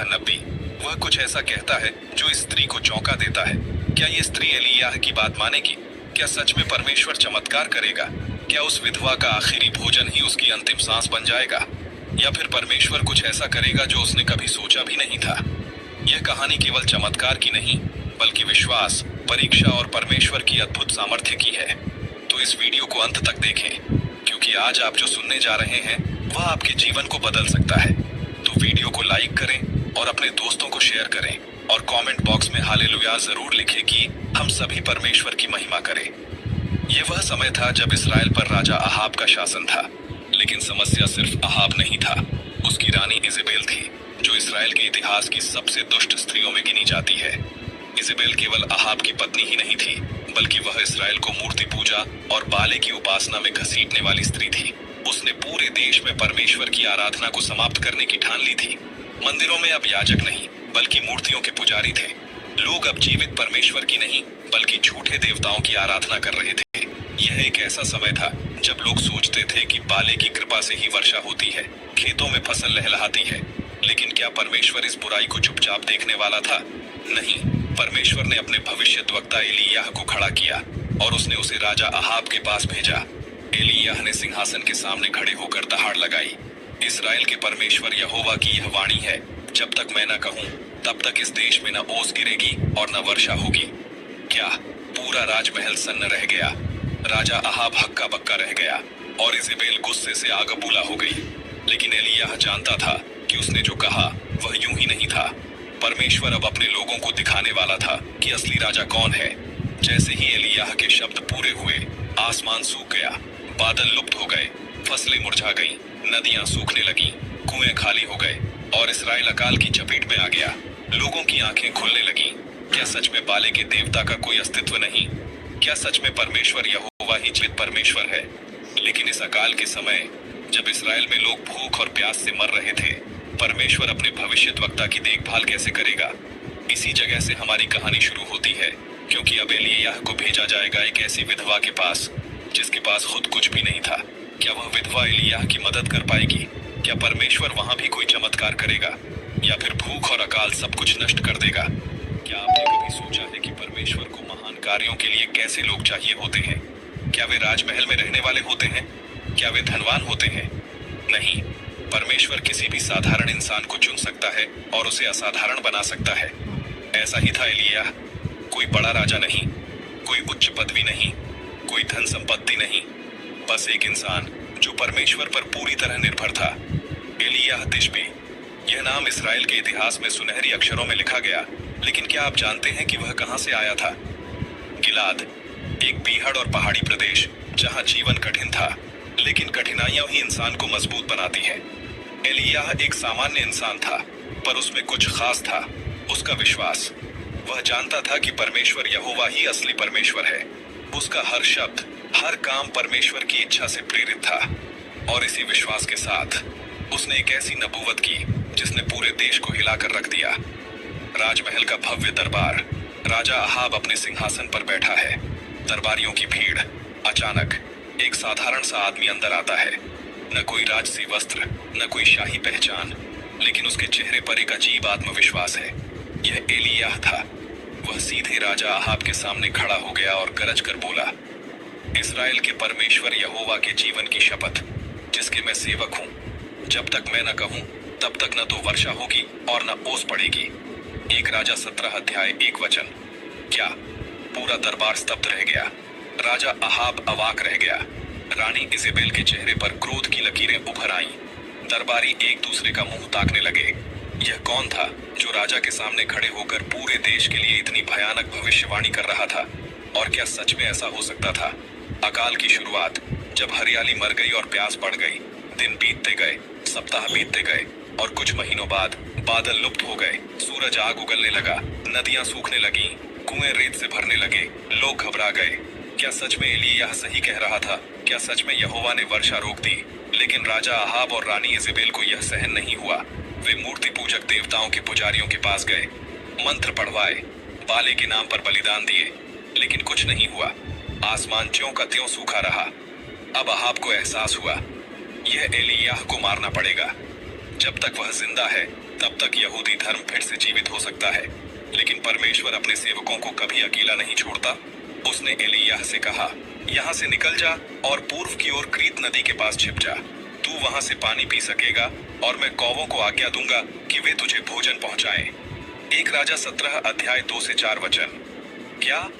नबी। वह कुछ ऐसा कहता है जो इस स्त्री को चौंका देता है। क्या ये स्त्री एलियाह की बात मानेगी? क्या सच में परमेश्वर चमत्कार करेगा? क्या उस विधवा का आखिरी भोजन ही उसकी अंतिम सांस बन जाएगा, या फिर परमेश्वर कुछ ऐसा करेगा जो उसने कभी सोचा भी नहीं था? यह कहानी केवल चमत्कार की नहीं, बल्कि विश्वास, परीक्षा और परमेश्वर की अद्भुत सामर्थ्य की है। तो इस वीडियो को अंत तक देखें, क्योंकि आज आप जो सुनने जा रहे हैं वह आपके जीवन को बदल सकता है। तो वीडियो को लाइक करें और अपने दोस्तों को शेयर करें, और कमेंट बॉक्स में हालेलुया जरूर लिखें कि हम सभी परमेश्वर की महिमा करें। यह वह समय था जब इस्राएल पर राजा अहाब का शासन था, लेकिन समस्या सिर्फ अहाब नहीं था, उसकी रानी इजेबेल थी, जो इस्राएल के इतिहास की सबसे दुष्ट स्त्रियों में गिनी जाती है। इजेबेल केवल अहाब की पत्नी ही नहीं थी, बल्कि वह इस्राएल को मूर्ति पूजा और बाले की उपासना में घसीटने वाली स्त्री थी। उसने पूरे देश में परमेश्वर की आराधना को समाप्त करने की ठान ली थी। मंदिरों में अब याजक नहीं, बल्कि मूर्तियों के पुजारी थे। लोग अब जीवित परमेश्वर की नहीं, बल्कि झूठे देवताओं की आराधना कर रहे थे। यह एक ऐसा समय था जब लोग सोचते थे कि बाले की कृपा से ही वर्षा होती है, खेतों में फसल लहलहाती है। लेकिन क्या परमेश्वर इस बुराई को चुपचाप देखने वाला था? नहीं। परमेश्वर ने अपने भविष्यद्वक्ता एलियाह को खड़ा किया और उसने उसे राजा अहाब के पास भेजा। एलियाह ने सिंहासन के सामने खड़े होकर दहाड़ लगाई, इस्राएल के परमेश्वर यहोवा की यह वाणी है, जब तक मैं न कहूं तब तक इस देश में न ओस गिरेगी और न वर्षा होगी। क्या पूरा राजमहल सन्न रह गया? राजा अहाब हक्का बक्का रह गया और इजेबेल गुस्से से आग बबूला हो गई। लेकिन एलियाह जानता था कि उसने जो कहा वह यूं ही नहीं था। परमेश्वर अब अपने लोगों को दिखाने वाला था कि असली राजा कौन है। जैसे ही एलियाह के शब्द पूरे हुए, आसमान सूख गया, बादल लुप्त हो गए, फसलें मुरझा गईं, नदियां सूखने लगीं, कुएं खाली हो गए और इस्राएल अकाल की चपेट में आ गया। लोगों की आंखें खुलने लगीं। क्या सच में बाले के देवता का कोई अस्तित्व नहीं? क्या सच में परमेश्वर यहोवा ही जीवित परमेश्वर है? लेकिन इस अकाल के समय, जब इस्राएल में लोग भूख और प्यास से मर रहे थे, परमेश्वर अपने भविष्यद्वक्ता की देखभाल कैसे करेगा? इसी जगह से हमारी कहानी शुरू होती है, क्योंकि अब एलियाह को भेजा जाएगा एक ऐसी विधवा के पास जिसके पास खुद कुछ भी नहीं था। क्या वह विधवा एलियाह की मदद कर पाएगी? क्या परमेश्वर वहां भी कोई चमत्कार करेगा, या फिर भूख और अकाल सब कुछ नष्ट कर देगा? क्या आपने कभी सोचा है कि परमेश्वर को महान कार्यों के लिए कैसे लोग चाहिए होते हैं? क्या वे राजमहल में रहने वाले होते हैं? क्या वे धनवान होते हैं? नहीं। परमेश्वर किसी भी साधारण इंसान को चुन सकता है और उसे असाधारण बना सकता है। ऐसा ही था एलियाह। कोई बड़ा राजा नहीं, कोई उच्च पदवी नहीं, कोई धन संपत्ति नहीं, बस एक इंसान जो परमेश्वर पर पूरी तरह निर्भर था। एलियाह तिशबी, यह नाम इस्राएल के इतिहास में सुनहरी अक्षरों में लिखा गया। लेकिन क्या आप जानते हैं कि वह कहां से आया था? गिलाद, एक बीहड़ और पहाड़ी प्रदेश जहां जीवन कठिन था, लेकिन कठिनाइयां ही इंसान को मजबूत बनाती हैं। एलियाह एक सामान्य इंसान था, पर उसमें कुछ खास था, उसका विश्वास। वह जानता था कि परमेश्वर यहोवा ही असली परमेश्वर है। उसका हर शब्द, हर काम परमेश्वर की इच्छा से प्रेरित था। और इसी विश्वास के साथ उसने एक ऐसी नबूवत की जिसने पूरे देश को हिलाकर रख दिया। राजमहल का भव्य दरबार, राजा अहाब अपने सिंहासन पर बैठा है, दरबारियों की भीड़। अचानक एक साधारण सा आदमी अंदर आता है। न कोई राजसी वस्त्र, न कोई शाही पहचान, लेकिन उसके चेहरे पर एक अजीब आत्मविश्वास है। यह एलियाह था। वह सीधे राजा अहाब के सामने खड़ा हो गया और गरज कर बोला, इस्राएल के परमेश्वर यहोवा के जीवन की शपथ, जिसके मैं सेवक हूँ, जब तक मैं न कहूँ तब तक न तो वर्षा होगी और न ओस पड़ेगी। 1 राजा 17 अध्याय 1 वचन। क्या पूरा दरबार स्तब्ध रह गया? राजा अहाब अवाक रह गया। रानी इजेबेल के चेहरे पर क्रोध की लकीरें उभर आईं। दरबारी एक दूसरे का मुंह ताकने लगे। यह कौन था जो राजा के सामने खड़े होकर पूरे देश के लिए इतनी भयानक भविष्यवाणी कर रहा था? और क्या सच में ऐसा हो सकता था? अकाल की शुरुआत, जब हरियाली मर गई और प्यास बढ़ गई। दिन बीतते गए, सप्ताह बीतते गए, और कुछ महीनों बाद बादल लुप्त हो गए, सूरज आग उगलने लगा, नदियां सूखने लगीं, कुएं रेत से भरने लगे, लोग घबरा गए। क्या सच में एलियाह सही कह रहा था? क्या सच में यहोवा ने वर्षा रोक दी? लेकिन राजा अहाब और रानी इजेबेल को यह सहन नहीं हुआ। वे मूर्ति पूजक देवताओं के पुजारियों के पास गए, मंत्र पढ़वाए, बाले के नाम पर बलिदान दिए, लेकिन कुछ नहीं हुआ। आसमान ज्यों का त्यों सूखा रहा। अब अहाब को एहसास हुआ, यह एलियाह को मारना पड़ेगा। जब तक वह जिंदा है तब तक यहूदी धर्म फिर से जीवित हो सकता है। लेकिन परमेश्वर अपने सेवकों को कभी अकेला नहीं छोड़ता। उसने एलिय्याह से कहा, यहाँ से निकल जा और पूर्व की ओर क्रीत नदी के पास छिप जा। तू वहां से पानी पी सकेगा और मैं कौवों को आज्ञा दूंगा कि वे तुझे भोजन पहुंचाएं। 1 राजा 17 अध्याय 2 से 4 वचन। क्या